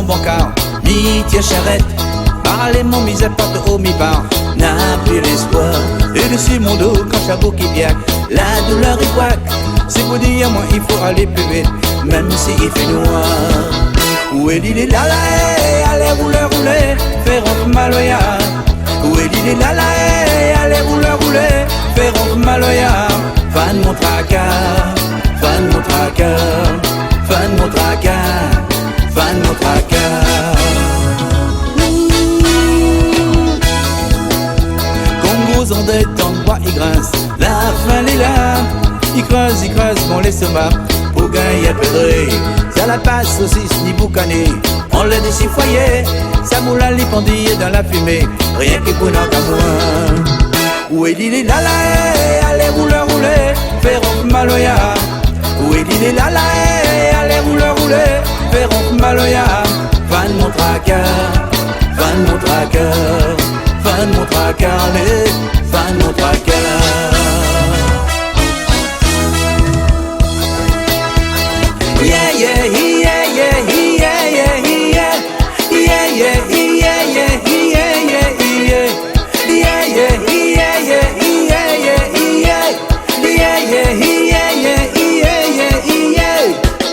mon bancard, mi tient charrette. Parlez mon misère porte au mi-part, n'a plus l'espoir. Et dessus mon dos quand chapeau qui piaque, la douleur est quack. C'est pour dire moi il faut aller plus vite, même si il fait noir. Où est l'île là là, allez rouler, faire un maloya. Où est l'île là là, allez rouler, faire un maloya. Fan mon tracas, fan mon tracas, fan mon tracas, fan mon tracas. Congos en détente, bois il grince, la fin est là. Il creuse mon l'estomac, pour gagner à pédrer. Ça la passe saucisse ni boucané, on l'a des foyer. Ça moule à l'épandille dans la fumée, rien que pour notre amour. Où est l'île là là, allez rouler, faire un maloya. Où est l'île là là, allez rouler, faire un maloya. Fan mon tracas, fan mon tracas, fan mon tracas, allez, fan mon tracas. Yeah, yeah, yeah, yeah, yeah, yeah, yeah, yeah, yeah, yeah, yeah, yeah.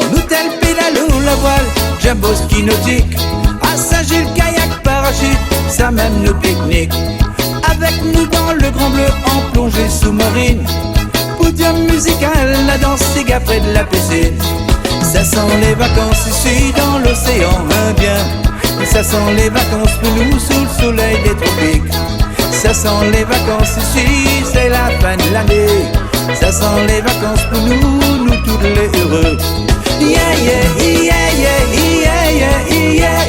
On nous tel pédalo la voile, jumbo ski nautique, à Saint-Gilles, kayak, parachute, ça même nos pique-niques. Avec nous dans le Grand Bleu en plongée sous-marine, podium musical, la danse cigare près de la piscine. Ça sent les vacances ici dans l'océan Indien. Ça sent les vacances pour nous sous le soleil des tropiques. Ça sent les vacances ici, c'est la fin de l'année. Ça sent les vacances pour nous tous les heureux. Yeah, yeah, yeah, yeah, yeah, yeah, yeah, yeah,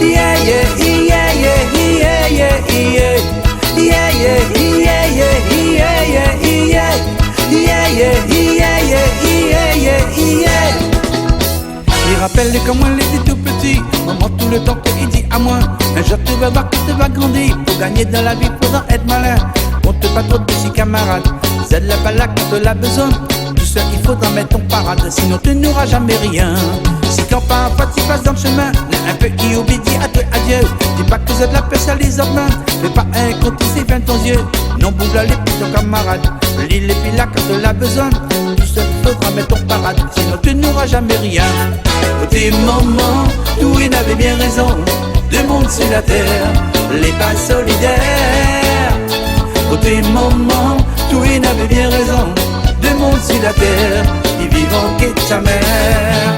yeah, yeah, yeah, yeah, yeah, yeah, yeah. Il rappelle comme on était tout petit, maman tout le temps qu'il dit à moi. Un jour tu vas voir que tu vas grandir. Pour gagner dans la vie, faudra être malin. Compte pas trop de ses camarades, zèle la balade quand tu l'as besoin. Tout seul il faudra mettre ton parade, sinon tu n'auras jamais rien. Si quand parfois tu passes dans le chemin, un peu y oublie, dis adieu. Dis pas que vous êtes la peste à les ornements, fais pas un compte ici, ferme ton yeux. Non boule les plus ton camarade, l'île et puis là quand tu l'as besoin. Tout seul il faudra mettre ton parade, sinon tu n'auras jamais rien. Au tes moments, tout il avait bien raison. Deux mondes sur la terre, les pas solidaires. Au tes moments, tout il avait bien raison. Deux mondes sur la terre, ils vivent en quête de sa mère.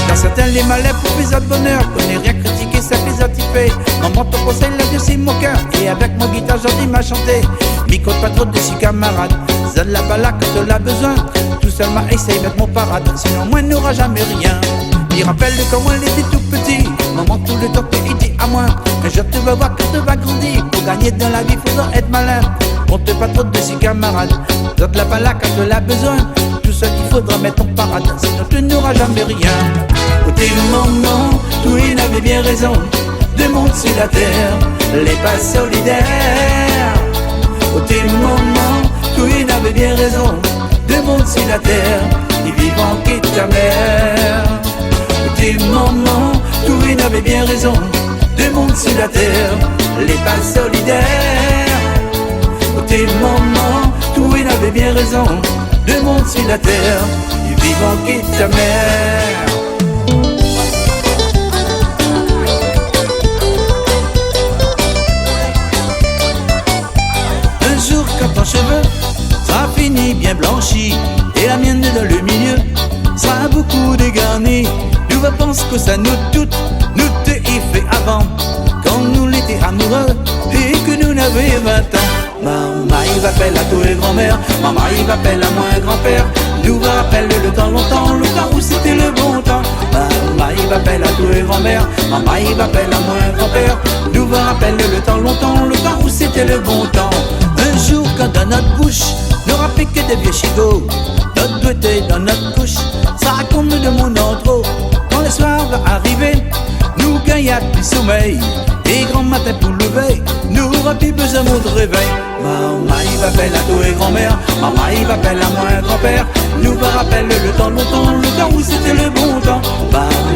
Dans certains les malheurs pour plusieurs de bonheur, connais rien critiquer, ça les a typés. Maman ton conseil là-dessus c'est mon cœur, et avec mon guitare j'en dis m'a chanté. M'y compte pas trop de six camarades, zèle la balade quand tu l'as besoin. Tout seul m'a essayé mettre mon parade, sinon moi n'aura jamais rien. Il rappelle de comment elle était tout petit, maman tout le temps qu'il dit à moi. Un jour tu vas voir que tu vas grandir, pour gagner dans la vie faudra être malin. Compte pas trop de six camarades, donne la balade quand tu l'as besoin. Tout seul il faudra mettre ton parade, sinon tu n'auras jamais rien. Au tes moments, tout il avait bien raison. Deux mondes sur la terre, les pas solidaires. Au tes moments, tout il avait bien raison. Deux mondes sur la terre, ils vivent en quête de ta mère. Au tes moments, tout il avait bien raison. Deux mondes sur la terre, les pas solidaires. Au tes moments, tout il avait bien raison. Deux mondes sur la terre, ils vivent en quête de ta mère. Un jour quand ton cheveu sera fini bien blanchi et la mienne dans le milieu sera beaucoup dégarnie, nous va penser que ça nous toutes, nous te y fait avant, quand nous l'étions amoureux et que nous n'avions 20 ans. Maman il va appeler à tous les grands-mères, maman il va appeler à moi grand-père. Nous va rappeler le temps longtemps, le temps où c'était le bon temps. Maman il va appeler à tous les grands-mères, maman il va appeler à moi grand-père. Nous va rappeler le temps longtemps, le temps où c'était le bon temps. Un jour quand dans notre bouche n'aura plus que des vieux chigots, notre beauté dans notre couche sera comme de mon trop. Quand le soir va arriver, nous gagnons plus sommeil. Et grand matin pour lever, nous n'aura plus besoin de réveil. Maman il va appeler à tous les grands-mères, maman il va appeler à moi grand-père. Nous va rappeler le temps longtemps, le temps où c'était le bon temps. Maman